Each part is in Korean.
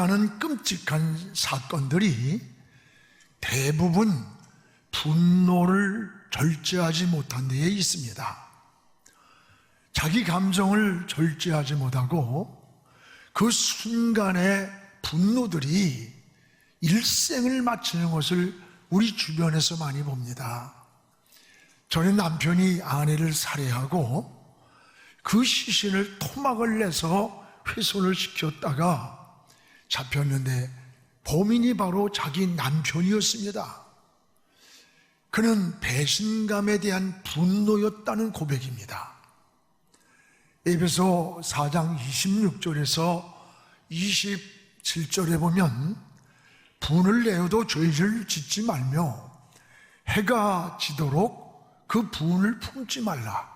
일어나는 끔찍한 사건들이 대부분 분노를 절제하지 못한 데에 있습니다. 자기 감정을 절제하지 못하고 그 순간의 분노들이 일생을 마치는 것을 우리 주변에서 많이 봅니다. 전에 남편이 아내를 살해하고 그 시신을 토막을 내서 훼손을 시켰다가 잡혔는데 범인이 바로 자기 남편이었습니다. 그는 배신감에 대한 분노였다는 고백입니다. 에베소 4장 26절에서 27절에 보면 분을 내어도 죄를 짓지 말며 해가 지도록 그 분을 품지 말라.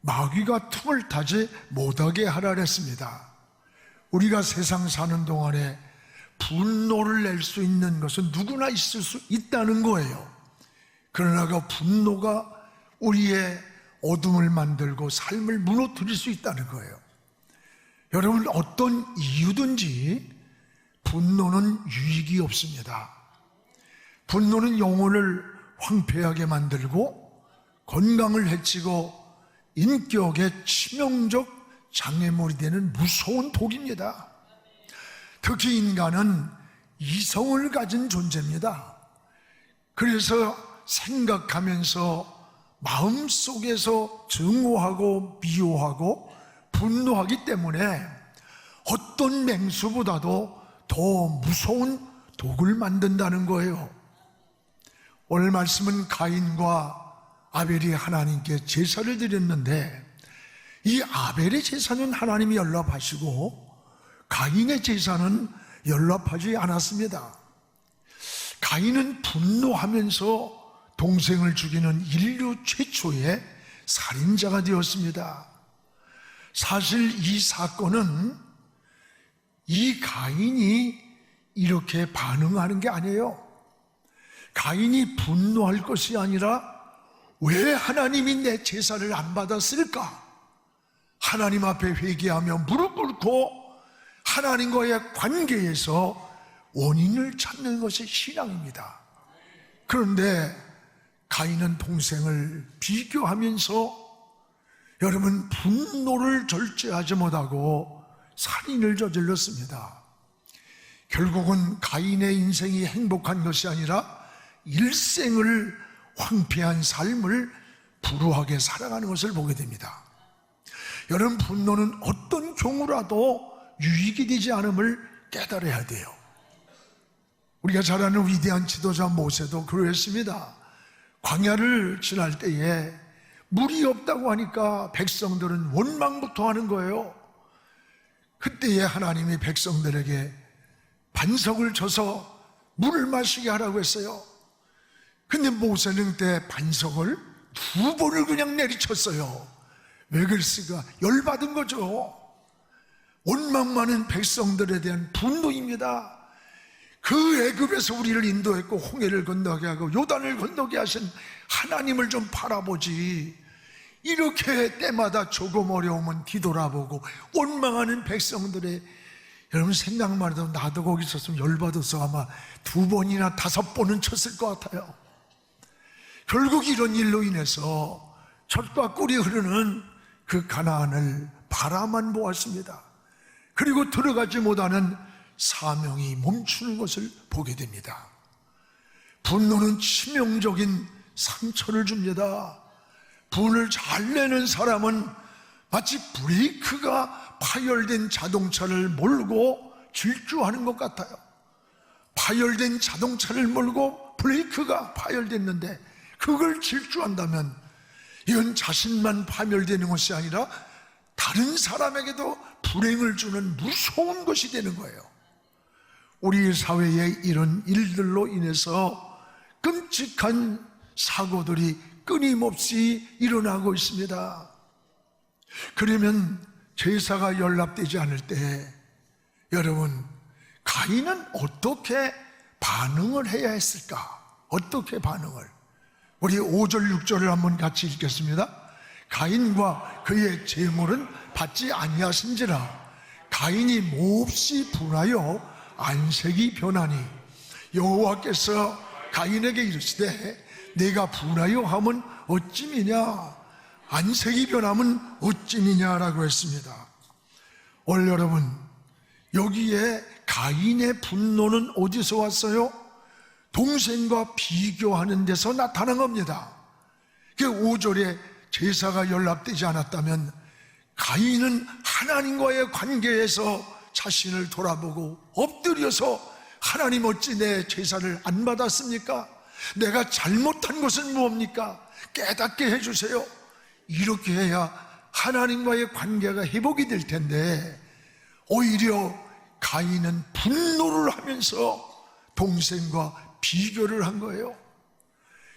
마귀가 틈을 타지 못하게 하라 했습니다. 우리가 세상 사는 동안에 분노를 낼 수 있는 것은 누구나 있을 수 있다는 거예요. 그러나 그 분노가 우리의 어둠을 만들고 삶을 무너뜨릴 수 있다는 거예요. 여러분, 어떤 이유든지 분노는 유익이 없습니다. 분노는 영혼을 황폐하게 만들고 건강을 해치고 인격의 치명적 장애물이 되는 무서운 독입니다. 특히 인간은 이성을 가진 존재입니다. 그래서 생각하면서 마음속에서 증오하고 미워하고 분노하기 때문에 어떤 맹수보다도 더 무서운 독을 만든다는 거예요. 오늘 말씀은 가인과 아벨이 하나님께 제사를 드렸는데 이 아벨의 제사는 하나님이 연락하시고 가인의 제사는 연락하지 않았습니다. 가인은 분노하면서 동생을 죽이는 인류 최초의 살인자가 되었습니다. 사실 이 사건은 이 가인이 이렇게 반응하는 게 아니에요. 가인이 분노할 것이 아니라 왜 하나님이 내 제사를 안 받았을까? 하나님 앞에 회개하며 무릎 꿇고 하나님과의 관계에서 원인을 찾는 것이 신앙입니다. 그런데 가인은 동생을 비교하면서 여러분 분노를 절제하지 못하고 살인을 저질렀습니다. 결국은 가인의 인생이 행복한 것이 아니라 일생을 황폐한 삶을 불우하게 살아가는 것을 보게 됩니다. 여러분, 분노는 어떤 경우라도 유익이 되지 않음을 깨달아야 돼요. 우리가 잘 아는 위대한 지도자 모세도 그러했습니다. 광야를 지날 때에 물이 없다고 하니까 백성들은 원망부터 하는 거예요. 그때에 하나님이 백성들에게 반석을 쳐서 물을 마시게 하라고 했어요. 근데 모세는 그때 반석을 2번을 그냥 내리쳤어요. 왜 그랬을까? 열받은 거죠. 원망 많은 백성들에 대한 분노입니다. 그 애굽에서 우리를 인도했고 홍해를 건너게 하고 요단을 건너게 하신 하나님을 좀 바라보지. 이렇게 때마다 조금 어려우면 뒤돌아보고 원망하는 백성들의, 여러분 생각만 해도 나도 거기 있었으면 열받아서 아마 2번이나 5번은 쳤을 것 같아요. 결국 이런 일로 인해서 젖과 꿀이 흐르는 그 가나안을 바라만 보았습니다. 그리고 들어가지 못하는 사명이 멈추는 것을 보게 됩니다. 분노는 치명적인 상처를 줍니다. 분을 잘 내는 사람은 마치 브레이크가 파열된 자동차를 몰고 질주하는 것 같아요. 파열된 자동차를 몰고 브레이크가 파열됐는데 그걸 질주한다면 이건 자신만 파멸되는 것이 아니라 다른 사람에게도 불행을 주는 무서운 것이 되는 거예요. 우리 사회에 이런 일들로 인해서 끔찍한 사고들이 끊임없이 일어나고 있습니다. 그러면 제사가 연락되지 않을 때 여러분, 가인은 어떻게 반응을 해야 했을까? 어떻게 반응을? 우리 5절 6절을 한번 같이 읽겠습니다. 가인과 그의 제물은 받지 아니하신지라 가인이 몹시 분하여 안색이 변하니 여호와께서 가인에게 이르시되 내가 분하여 함은 어찌미냐 안색이 변함은 어찌미냐라고 했습니다. 오늘 여러분, 여기에 가인의 분노는 어디서 왔어요? 동생과 비교하는 데서 나타난 겁니다. 그 5절에 제사가 연락되지 않았다면 가인은 하나님과의 관계에서 자신을 돌아보고 엎드려서 하나님 어찌 내 제사를 안 받았습니까? 내가 잘못한 것은 무엇입니까? 깨닫게 해주세요. 이렇게 해야 하나님과의 관계가 회복이 될 텐데 오히려 가인은 분노를 하면서 동생과 비교를 한 거예요.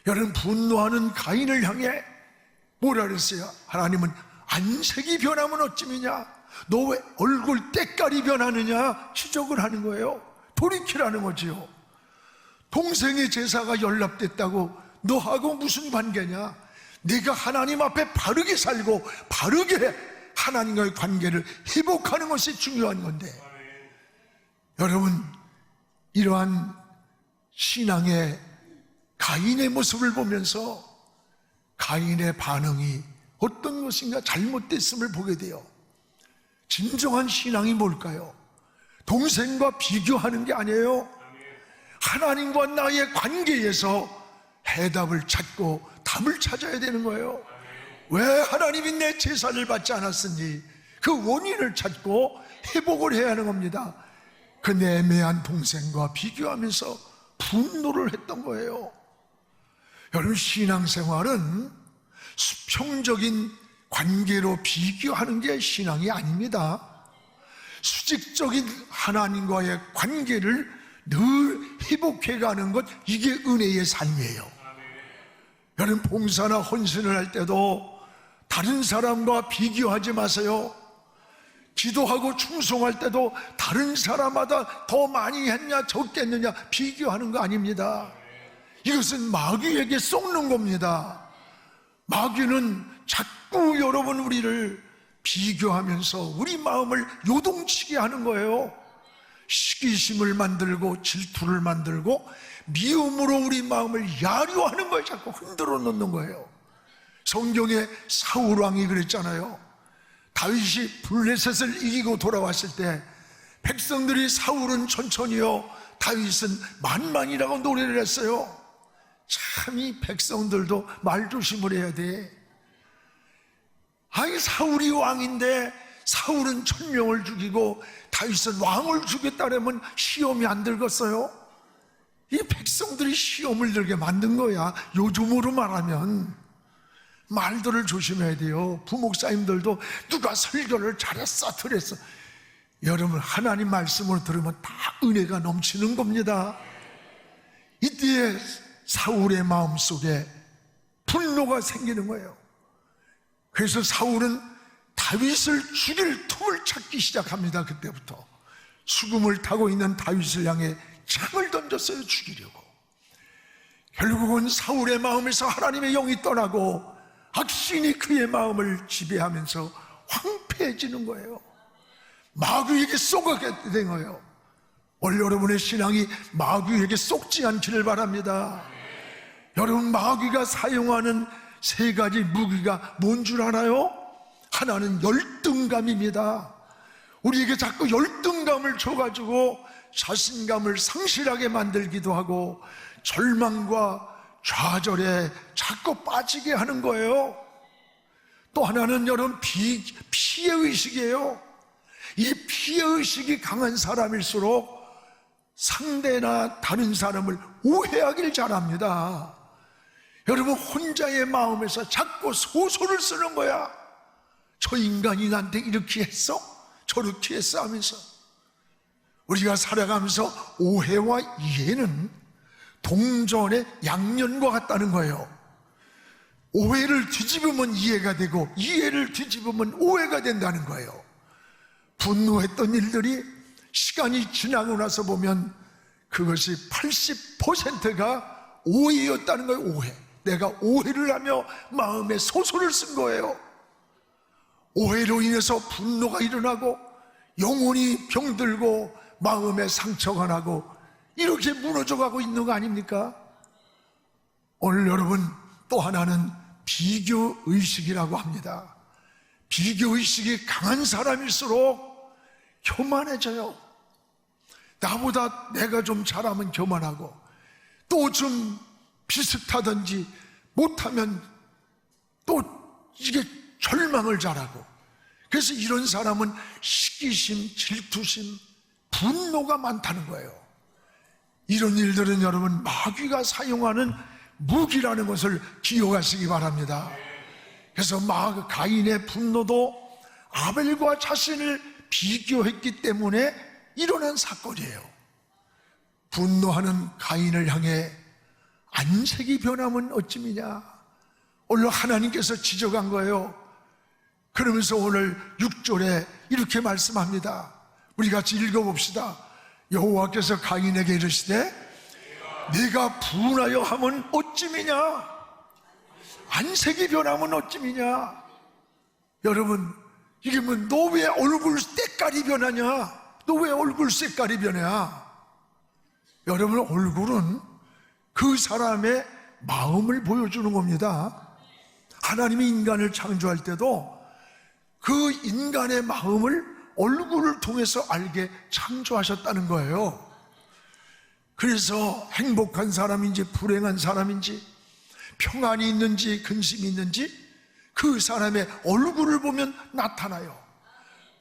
여러분, 분노하는 가인을 향해 뭐라 그랬어요? 하나님은 안색이 변하면 어찌미냐? 너 왜 얼굴 때깔이 변하느냐? 지적을 하는 거예요. 돌이키라는 거지요. 동생의 제사가 연락됐다고 너하고 무슨 관계냐? 네가 하나님 앞에 바르게 살고 바르게 하나님과의 관계를 회복하는 것이 중요한 건데, 여러분, 이러한 신앙의 가인의 모습을 보면서 가인의 반응이 어떤 것인가 잘못됐음을 보게 돼요. 진정한 신앙이 뭘까요? 동생과 비교하는 게 아니에요. 하나님과 나의 관계에서 해답을 찾고 답을 찾아야 되는 거예요. 왜 하나님이 내 제사를 받지 않았는지 그 원인을 찾고 회복을 해야 하는 겁니다. 그 애매한 동생과 비교하면서 분노를 했던 거예요. 여러분, 신앙생활은 수평적인 관계로 비교하는 게 신앙이 아닙니다. 수직적인 하나님과의 관계를 늘 회복해가는 것, 이게 은혜의 삶이에요. 여러분, 봉사나 헌신을 할 때도 다른 사람과 비교하지 마세요. 기도하고 충성할 때도 다른 사람마다 더 많이 했냐 적겠느냐 비교하는 거 아닙니다. 이것은 마귀에게 속는 겁니다. 마귀는 자꾸 여러분 우리를 비교하면서 우리 마음을 요동치게 하는 거예요. 시기심을 만들고 질투를 만들고 미움으로 우리 마음을 야류하는 거예요. 자꾸 흔들어 놓는 거예요. 성경에 사울 왕이 그랬잖아요. 다윗이 블레셋을 이기고 돌아왔을 때 백성들이 사울은 천천히요, 다윗은 만만이라고 노래를 했어요. 참, 이 백성들도 말조심을 해야 돼. 아니, 사울이 왕인데 사울은 1000명을 죽이고 다윗은 왕을 죽였다면 시험이 안 들겠어요? 이 백성들이 시험을 들게 만든 거야. 요즘으로 말하면 말들을 조심해야 돼요. 부목사님들도 누가 설교를 잘했어 그랬어, 여러분 하나님 말씀을 들으면 다 은혜가 넘치는 겁니다. 이때 사울의 마음속에 분노가 생기는 거예요. 그래서 사울은 다윗을 죽일 틈을 찾기 시작합니다. 그때부터 수금을 타고 있는 다윗을 향해 창을 던졌어요. 죽이려고. 결국은 사울의 마음에서 하나님의 영이 떠나고 악신이 그의 마음을 지배하면서 황폐해지는 거예요. 마귀에게 쏘게 된 거예요. 오늘 여러분의 신앙이 마귀에게 속지 않기를 바랍니다. 여러분, 마귀가 사용하는 3가지 무기가 뭔 줄 알아요? 하나는 열등감입니다. 우리에게 자꾸 열등감을 줘가지고 자신감을 상실하게 만들기도 하고 절망과 좌절에 자꾸 빠지게 하는 거예요. 또 하나는 여러분 피해의식이에요. 이 피해의식이 강한 사람일수록 상대나 다른 사람을 오해하길 잘합니다. 여러분, 혼자의 마음에서 자꾸 소설을 쓰는 거야. 저 인간이 나한테 이렇게 했어? 저렇게 했어? 하면서 우리가 살아가면서 오해와 이해는 동전의 양면과 같다는 거예요. 오해를 뒤집으면 이해가 되고 이해를 뒤집으면 오해가 된다는 거예요. 분노했던 일들이 시간이 지나고 나서 보면 그것이 80%가 오해였다는 거예요. 오해. 내가 오해를 하며 마음에 소설을 쓴 거예요. 오해로 인해서 분노가 일어나고 영혼이 병들고 마음에 상처가 나고 이렇게 무너져가고 있는 거 아닙니까? 오늘 여러분, 또 하나는 비교의식이라고 합니다. 비교의식이 강한 사람일수록 교만해져요. 나보다 내가 좀 잘하면 교만하고, 또 좀 비슷하든지 못하면 또 이게 절망을 잘하고, 그래서 이런 사람은 시기심, 질투심, 분노가 많다는 거예요. 이런 일들은 여러분 마귀가 사용하는 무기라는 것을 기억하시기 바랍니다. 그래서 가인의 분노도 아벨과 자신을 비교했기 때문에 일어난 사건이에요. 분노하는 가인을 향해 안색이 변하면 어찌미냐, 오늘 하나님께서 지적한 거예요. 그러면서 오늘 6절에 이렇게 말씀합니다. 우리 같이 읽어봅시다. 여호와께서 가인에게 이르시되 네가 분하여 하면 어찌미냐, 안색이 변하면 어찌미냐. 여러분, 이게 뭐 너 왜 얼굴 색깔이 변하냐, 너 왜 얼굴 색깔이 변해야. 여러분, 얼굴은 그 사람의 마음을 보여주는 겁니다. 하나님이 인간을 창조할 때도 그 인간의 마음을 얼굴을 통해서 알게 창조하셨다는 거예요. 그래서 행복한 사람인지 불행한 사람인지, 평안이 있는지 근심이 있는지 그 사람의 얼굴을 보면 나타나요.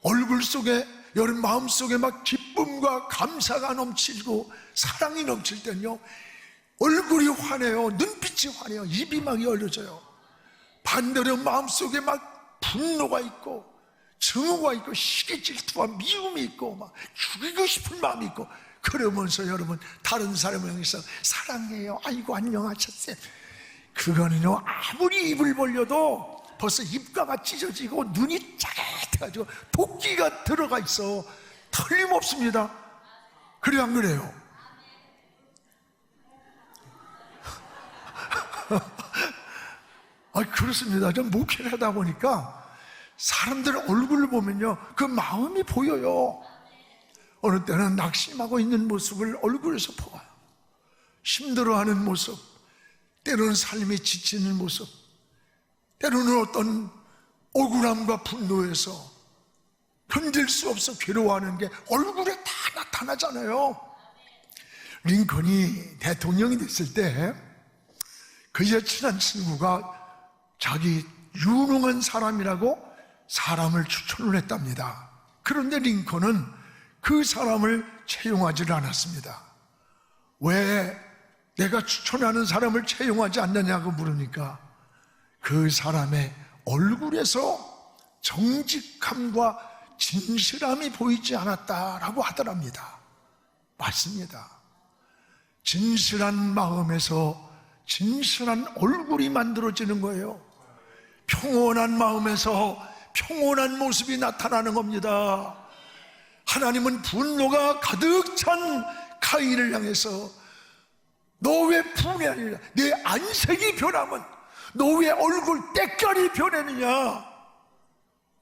얼굴 속에, 여러분 마음 속에 막 기쁨과 감사가 넘치고 사랑이 넘칠 때는요, 얼굴이 환해요. 눈빛이 환해요. 입이 막 열려져요. 반대로 마음 속에 막 분노가 있고 증오가 있고 시기 질투와 미움이 있고 막 죽이고 싶은 마음이 있고, 그러면서 여러분 다른 사람을 향해서 사랑해요, 아이고 안녕하셨어요, 그거는요 아무리 입을 벌려도 벌써 입가가 찢어지고 눈이 짜릿해가지고 도끼가 들어가 있어. 틀림없습니다. 그래 안 그래요? 그렇습니다. 좀 목회를 하다 보니까 사람들 얼굴을 보면요 그 마음이 보여요. 어느 때는 낙심하고 있는 모습을 얼굴에서 보아요. 힘들어하는 모습, 때로는 삶에 지치는 모습, 때로는 어떤 억울함과 분노에서 견딜 수 없어 괴로워하는 게 얼굴에 다 나타나잖아요. 링컨이 대통령이 됐을 때 그의 친한 친구가 자기 유능한 사람이라고 사람을 추천을 했답니다. 그런데 링컨은 그 사람을 채용하지를 않았습니다. 왜 내가 추천하는 사람을 채용하지 않느냐고 물으니까 그 사람의 얼굴에서 정직함과 진실함이 보이지 않았다라고 하더랍니다. 맞습니다. 진실한 마음에서 진실한 얼굴이 만들어지는 거예요. 평온한 마음에서 평온한 모습이 나타나는 겁니다. 하나님은 분노가 가득 찬 가인을 향해서 너 왜 분해하느냐, 내 안색이 변하면 너 왜 얼굴 때깔이 변하느냐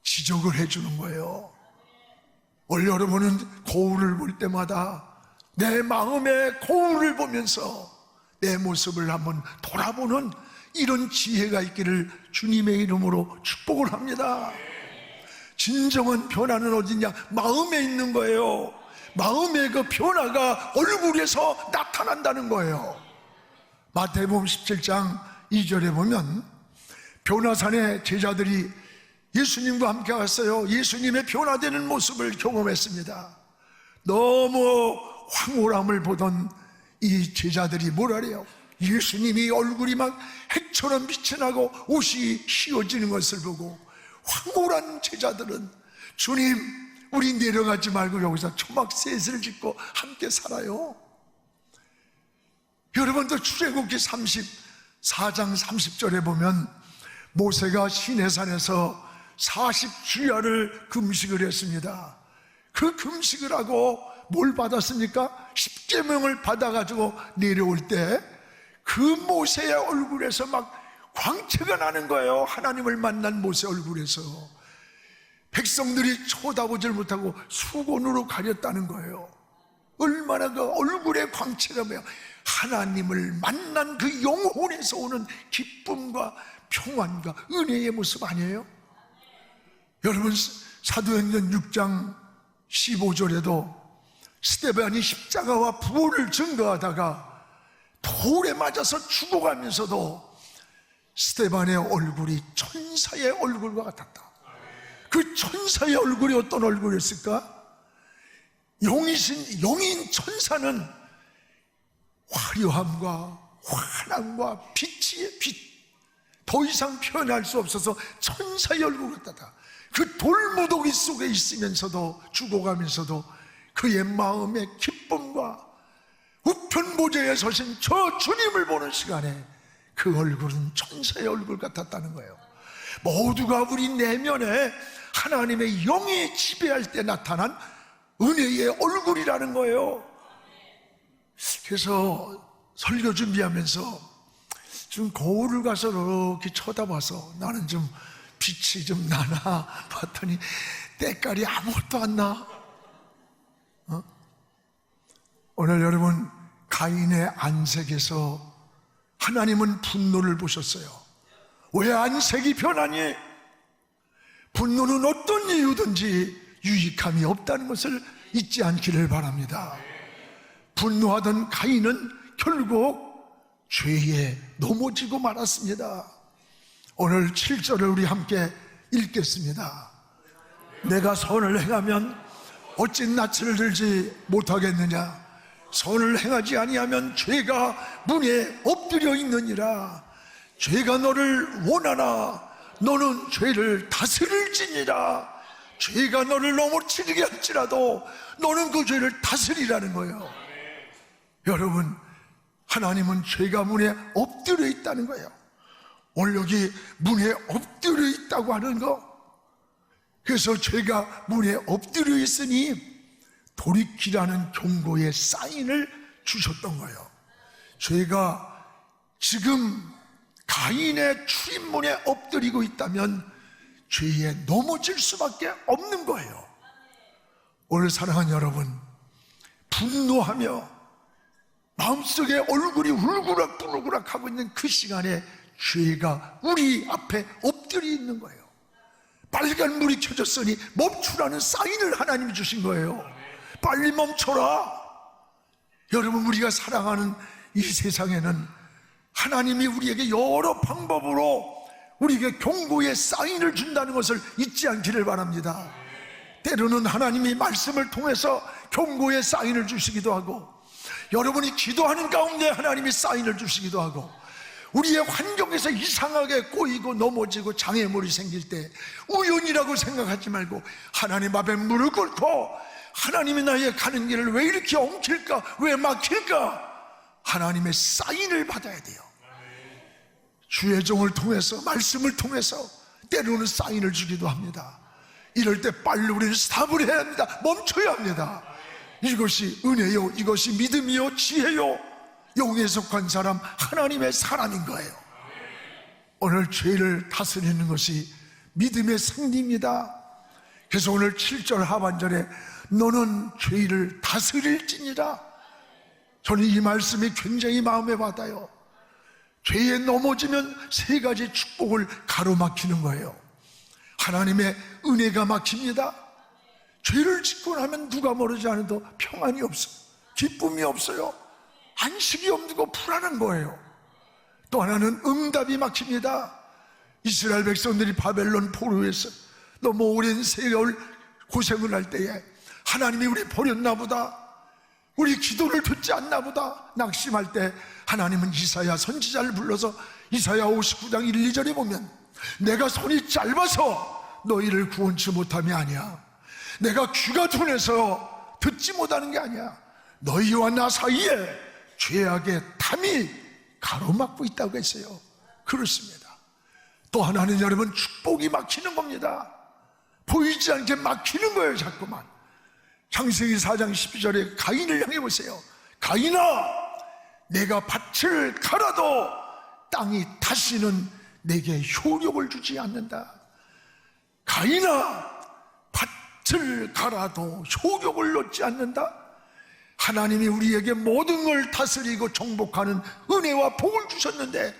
지적을 해주는 거예요. 원래 여러분은 거울을 볼 때마다 내 마음의 거울을 보면서 내 모습을 한번 돌아보는 이런 지혜가 있기를 주님의 이름으로 축복을 합니다. 진정한 변화는 어디냐? 마음에 있는 거예요. 마음의 그 변화가 얼굴에서 나타난다는 거예요. 마태복음 17장 2절에 보면 변화산에 제자들이 예수님과 함께 갔어요. 예수님의 변화되는 모습을 경험했습니다. 너무 황홀함을 보던 이 제자들이 뭐라래요? 예수님이 얼굴이 막 핵처럼 빛이 나고 옷이 휘어지는 것을 보고 황홀한 제자들은 주님, 우리 내려가지 말고 여기서 초막셋을 짓고 함께 살아요. 여러분도 출애굽기 34장 30절에 보면 모세가 시내산에서 40주야를 금식을 했습니다. 그 금식을 하고 뭘 받았습니까? 십계명을 받아가지고 내려올 때 그 모세의 얼굴에서 막 광채가 나는 거예요. 하나님을 만난 모세 얼굴에서 백성들이 쳐다보질 못하고 수건으로 가렸다는 거예요. 얼마나 그 얼굴의 광채가 뭐야. 하나님을 만난 그 영혼에서 오는 기쁨과 평안과 은혜의 모습 아니에요? 여러분, 사도행전 6장 15절에도 스데반이 십자가와 부활을 증거하다가 돌에 맞아서 죽어가면서도 스데반의 얼굴이 천사의 얼굴과 같았다. 그 천사의 얼굴이 어떤 얼굴이었을까? 영인 천사는 화려함과 환함과 빛의 빛, 더 이상 표현할 수 없어서 천사의 얼굴 같다. 그 돌무더기 속에 있으면서도, 죽어가면서도 그의 마음의 기쁨과 우편 보좌에 서신 저 주님을 보는 시간에 그 얼굴은 천사의 얼굴 같았다는 거예요. 모두가 우리 내면에 하나님의 영이 지배할 때 나타난 은혜의 얼굴이라는 거예요. 그래서 설교 준비하면서 좀 거울을 가서 이렇게 쳐다봐서 나는 좀 빛이 좀 나나 봤더니 때깔이 아무것도 안 나. 오늘 여러분, 가인의 안색에서 하나님은 분노를 보셨어요. 왜 안색이 변하니? 분노는 어떤 이유든지 유익함이 없다는 것을 잊지 않기를 바랍니다. 분노하던 가인은 결국 죄에 넘어지고 말았습니다. 오늘 7절을 우리 함께 읽겠습니다. 내가 선을 행하면 어찌 낯을 들지 못하겠느냐? 선을 행하지 아니하면 죄가 문에 엎드려 있느니라. 죄가 너를 원하나 너는 죄를 다스릴지니라. 죄가 너를 넘어뜨리게 할지라도 너는 그 죄를 다스리라는 거예요. 여러분, 하나님은 죄가 문에 엎드려 있다는 거예요. 오늘 여기 문에 엎드려 있다고 하는 거, 그래서 죄가 문에 엎드려 있으니 돌이키라는 경고의 사인을 주셨던 거예요. 죄가 지금 가인의 출입문에 엎드리고 있다면 죄에 넘어질 수밖에 없는 거예요. 오늘 사랑하는 여러분, 분노하며 마음속에 얼굴이 울그락불그락 하고 있는 그 시간에 죄가 우리 앞에 엎드려 있는 거예요. 빨간 불이 켜졌으니 멈추라는 사인을 하나님이 주신 거예요. 빨리 멈춰라. 여러분, 우리가 사랑하는 이 세상에는 하나님이 우리에게 여러 방법으로 우리에게 경고의 사인을 준다는 것을 잊지 않기를 바랍니다. 때로는 하나님이 말씀을 통해서 경고의 사인을 주시기도 하고, 여러분이 기도하는 가운데 하나님이 사인을 주시기도 하고, 우리의 환경에서 이상하게 꼬이고 넘어지고 장애물이 생길 때 우연이라고 생각하지 말고 하나님 앞에 무릎 꿇고, 하나님이 나의 가는 길을 왜 이렇게 엉킬까? 왜 막힐까? 하나님의 사인을 받아야 돼요. 주의 종을 통해서, 말씀을 통해서 때로는 사인을 주기도 합니다. 이럴 때 빨리 우리는 스탑을 해야 합니다. 멈춰야 합니다. 이것이 은혜요, 이것이 믿음이요, 지혜요, 영에 속한 사람, 하나님의 사람인 거예요. 오늘 죄를 다스리는 것이 믿음의 승리입니다. 그래서 오늘 7절 하반절에 너는 죄를 다스릴지니라. 저는 이 말씀이 굉장히 마음에 와닿아요. 죄에 넘어지면 세 가지 축복을 가로막히는 거예요. 하나님의 은혜가 막힙니다. 죄를 짓고 나면 누가 모르지 않아도 평안이 없어요. 기쁨이 없어요. 안식이 없고 불안한 거예요. 또 하나는 응답이 막힙니다. 이스라엘 백성들이 바벨론 포로에서 너무 오랜 세월 고생을 할 때에 하나님이 우리 버렸나 보다, 우리 기도를 듣지 않나 보다 낙심할 때 하나님은 이사야 선지자를 불러서 이사야 59장 1, 2절에 보면 내가 손이 짧아서 너희를 구원치 못함이 아니야, 내가 귀가 둔해서 듣지 못하는 게 아니야, 너희와 나 사이에 죄악의 담이 가로막고 있다고 했어요. 그렇습니다. 또 하나는 여러분, 축복이 막히는 겁니다. 보이지 않게 막히는 거예요. 자꾸만. 창세기 4장 12절에 가인을 향해 보세요. 가인아, 내가 밭을 갈아도 땅이 다시는 내게 효력을 주지 않는다. 가인아, 밭을 갈아도 효력을 얻지 않는다. 하나님이 우리에게 모든 걸 다스리고 정복하는 은혜와 복을 주셨는데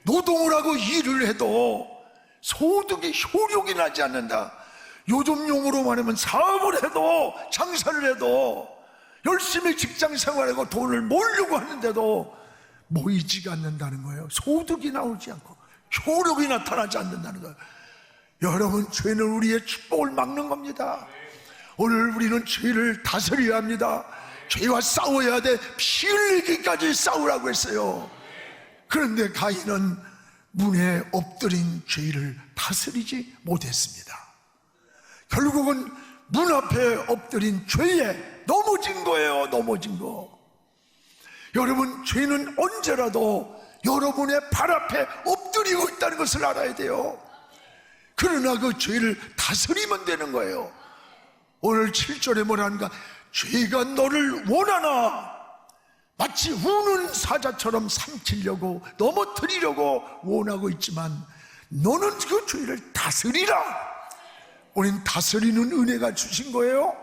노동을 하고 일을 해도 소득이 효력이 나지 않는다. 요즘 용어로 말하면 사업을 해도 장사를 해도 열심히 직장 생활하고 돈을 모으려고 하는데도 모이지가 않는다는 거예요. 소득이 나오지 않고 효력이 나타나지 않는다는 거예요. 여러분, 죄는 우리의 축복을 막는 겁니다. 오늘 우리는 죄를 다스려야 합니다. 죄와 싸워야 돼. 피 흘리기까지 싸우라고 했어요. 그런데 가인은 문에 엎드린 죄를 다스리지 못했습니다. 결국은 문 앞에 엎드린 죄에 넘어진 거예요. 넘어진 거. 여러분, 죄는 언제라도 여러분의 발 앞에 엎드리고 있다는 것을 알아야 돼요. 그러나 그 죄를 다스리면 되는 거예요. 오늘 7절에 뭐라는가? 죄가 너를 원하나 마치 우는 사자처럼 삼키려고 넘어뜨리려고 원하고 있지만 너는 그 죄를 다스리라. 우린 다스리는 은혜가 주신 거예요.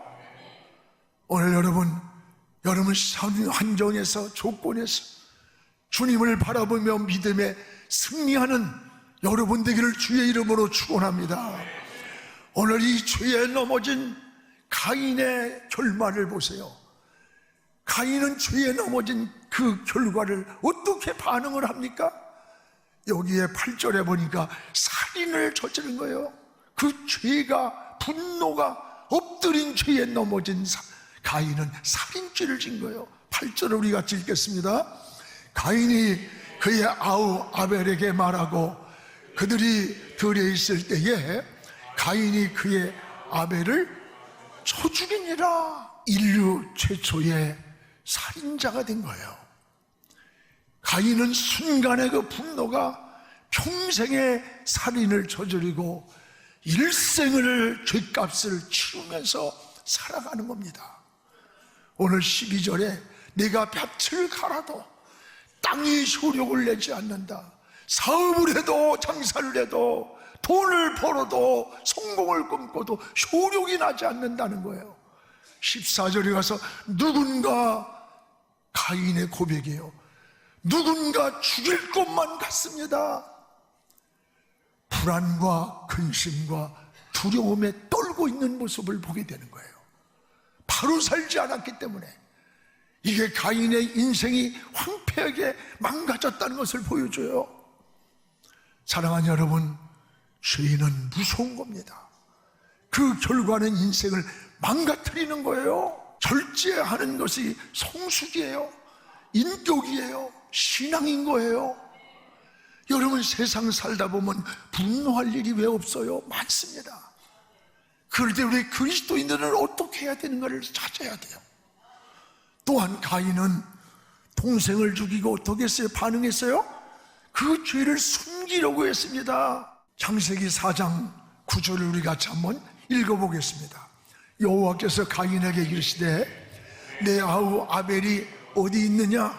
오늘 여러분 환경에서 조건에서 주님을 바라보며 믿음에 승리하는 여러분 되기를 주의 이름으로 축원합니다. 오늘 이 죄에 넘어진 가인의 결말을 보세요. 가인은 죄에 넘어진 그 결과를 어떻게 반응을 합니까? 여기에 8절에 보니까 살인을 저지른 거예요. 그 죄가, 분노가 엎드린 죄에 넘어진 가인은 살인죄를 진 거예요. 8절을 우리 같이 읽겠습니다. 가인이 그의 아우 아벨에게 말하고 그들이 들에 있을 때에 가인이 그의 아벨을 쳐 죽이니라. 인류 최초의 살인자가 된 거예요. 가인은 순간의 그 분노가 평생의 살인을 저지르고 일생을 죄값을 치르면서 살아가는 겁니다. 오늘 12절에 내가 밭을 갈아도 땅이 효력을 내지 않는다. 사업을 해도 장사를 해도 돈을 벌어도 성공을 꿈꿔도 효력이 나지 않는다는 거예요. 14절에 가서 누군가, 가인의 고백이에요. 누군가 죽일 것만 같습니다. 불안과 근심과 두려움에 떨고 있는 모습을 보게 되는 거예요. 바로 살지 않았기 때문에. 이게 가인의 인생이 황폐하게 망가졌다는 것을 보여줘요. 사랑하는 여러분, 죄는 무서운 겁니다. 그 결과는 인생을 망가뜨리는 거예요. 절제하는 것이 성숙이에요. 인격이에요. 신앙인 거예요. 여러분, 세상 살다 보면 분노할 일이 왜 없어요? 많습니다. 그럴 때 우리 그리스도인들은 어떻게 해야 되는가를 찾아야 돼요. 또한 가인은 동생을 죽이고 어떻게 했어요? 반응했어요? 그 죄를 숨기려고 했습니다. 창세기 4장 9절을 우리 같이 한번 읽어보겠습니다. 여호와께서 가인에게 이르시되 내 아우 아벨이 어디 있느냐?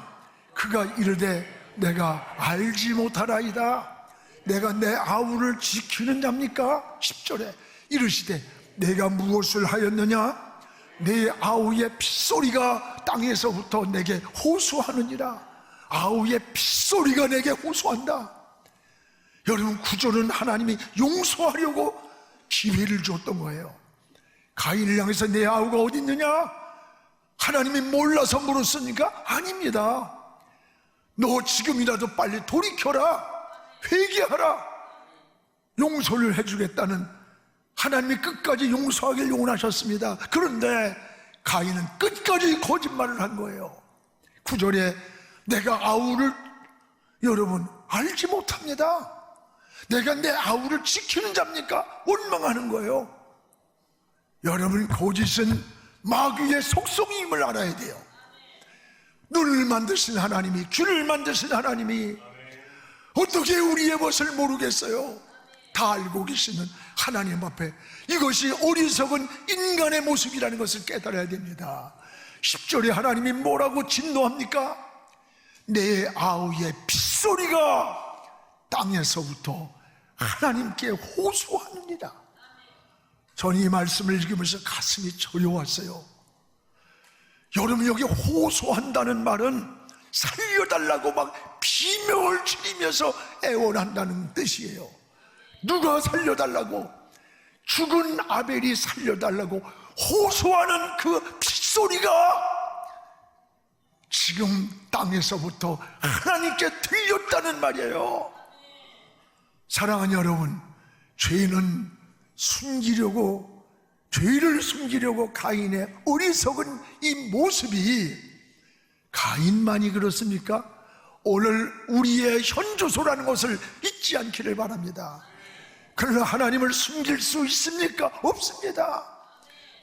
그가 이르되 내가 알지 못하라이다. 내가 내 아우를 지키는 자입니까? 10절에 이르시되 내가 무엇을 하였느냐? 내 아우의 핏소리가 땅에서부터 내게 호소하느니라. 아우의 핏소리가 내게 호소한다. 여러분, 구절은 하나님이 용서하려고 기회를 줬던 거예요. 가인을 향해서 내 아우가 어디 있느냐? 하나님이 몰라서 물었으니까? 아닙니다. 너 지금이라도 빨리 돌이켜라. 회개하라. 용서를 해주겠다는, 하나님이 끝까지 용서하길 원하셨습니다. 그런데 가인은 끝까지 거짓말을 한 거예요. 9절에 내가 아우를, 여러분, 알지 못합니다. 내가 내 아우를 지키는 자입니까? 원망하는 거예요. 여러분, 거짓은 마귀의 속성임을 알아야 돼요. 눈을 만드신 하나님이, 귀를 만드신 하나님이 어떻게 우리의 것을 모르겠어요? 다 알고 계시는 하나님 앞에 이것이 어리석은 인간의 모습이라는 것을 깨달아야 됩니다. 10절에 하나님이 뭐라고 진노합니까? 내 아우의 핏소리가 땅에서부터 하나님께 호소하느니라. 저는 이 말씀을 읽으면서 가슴이 저려왔어요. 여러분, 여기 호소한다는 말은 살려달라고 막 비명을 지르면서 애원한다는 뜻이에요. 누가 살려달라고? 죽은 아벨이 살려달라고 호소하는 그 핏소리가 지금 땅에서부터 하나님께 들렸다는 말이에요. 사랑하는 여러분, 죄는 죄를 숨기려고 가인의 어리석은 이 모습이 가인만이 그렇습니까? 오늘 우리의 현주소라는 것을 잊지 않기를 바랍니다. 그러나 하나님을 숨길 수 있습니까? 없습니다.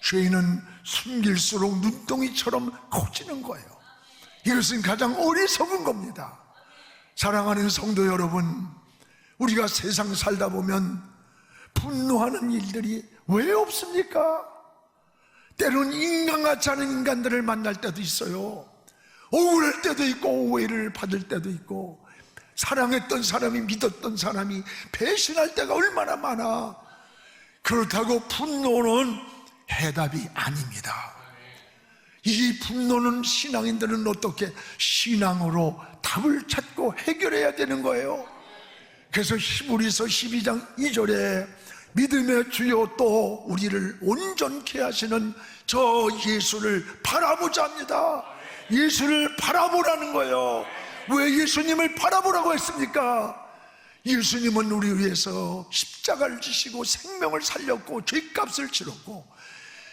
죄는 숨길수록 눈덩이처럼 커지는 거예요. 이것은 가장 어리석은 겁니다. 사랑하는 성도 여러분, 우리가 세상 살다 보면 분노하는 일들이 왜 없습니까? 때론 인간 같지 않은 인간들을 만날 때도 있어요. 억울할 때도 있고 오해를 받을 때도 있고, 사랑했던 사람이, 믿었던 사람이 배신할 때가 얼마나 많아. 그렇다고 분노는 해답이 아닙니다. 이 분노는 신앙인들은 어떻게 신앙으로 답을 찾고 해결해야 되는 거예요. 그래서 히브리서 12장 2절에 믿음의 주요 또 우리를 온전케 하시는 저 예수를 바라보자 합니다. 예수를 바라보라는 거예요. 왜 예수님을 바라보라고 했습니까? 예수님은 우리 위해서 십자가를 지시고 생명을 살렸고 죄값을 치렀고,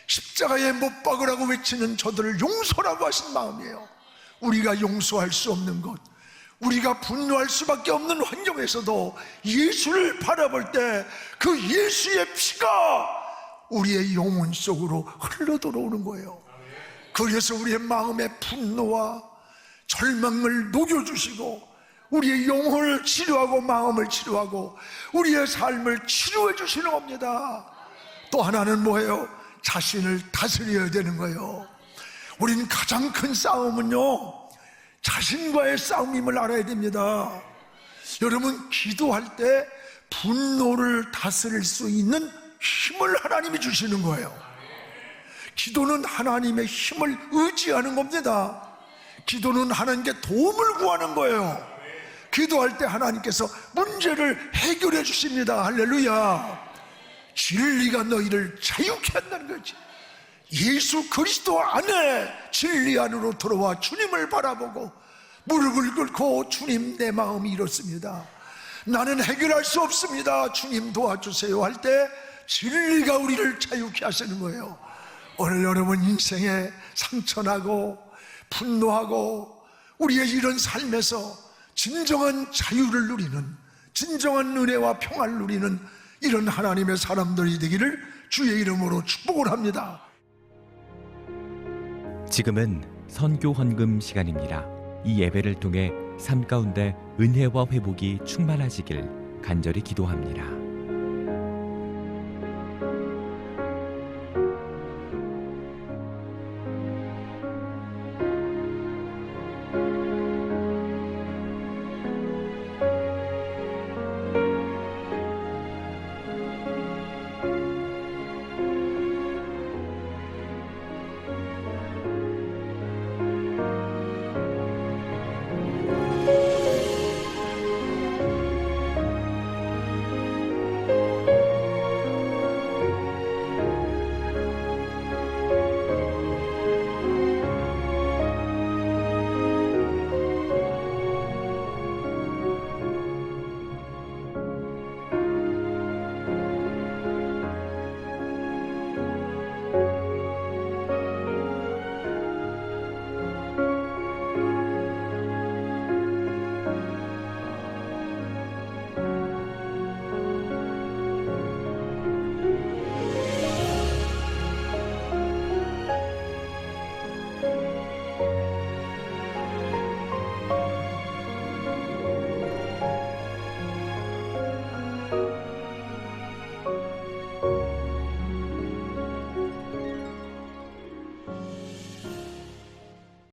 십자가에 못 박으라고 외치는 저들을 용서라고 하신 마음이에요. 우리가 용서할 수 없는 것, 우리가 분노할 수밖에 없는 환경에서도 예수를 바라볼 때 그 예수의 피가 우리의 영혼 속으로 흘러 들어오는 거예요. 그래서 우리의 마음의 분노와 절망을 녹여주시고 우리의 영혼을 치료하고 마음을 치료하고 우리의 삶을 치료해 주시는 겁니다. 또 하나는 뭐예요? 자신을 다스려야 되는 거예요. 우린 가장 큰 싸움은요, 자신과의 싸움임을 알아야 됩니다. 여러분, 기도할 때 분노를 다스릴 수 있는 힘을 하나님이 주시는 거예요. 기도는 하나님의 힘을 의지하는 겁니다. 기도는 하나님께 도움을 구하는 거예요. 기도할 때 하나님께서 문제를 해결해 주십니다. 할렐루야. 진리가 너희를 자유케 한다는 거지. 예수 그리스도 안에 진리 안으로 들어와 주님을 바라보고 무릎을 꿇고, 주님, 내 마음이 이렇습니다, 나는 해결할 수 없습니다, 주님 도와주세요 할 때 진리가 우리를 자유케 하시는 거예요. 오늘 여러분 인생에 상처나고 분노하고 우리의 이런 삶에서 진정한 자유를 누리는, 진정한 은혜와 평안을 누리는 이런 하나님의 사람들이 되기를 주의 이름으로 축복을 합니다. 지금은 선교 헌금 시간입니다. 이 예배를 통해 삶 가운데 은혜와 회복이 충만하시길 간절히 기도합니다.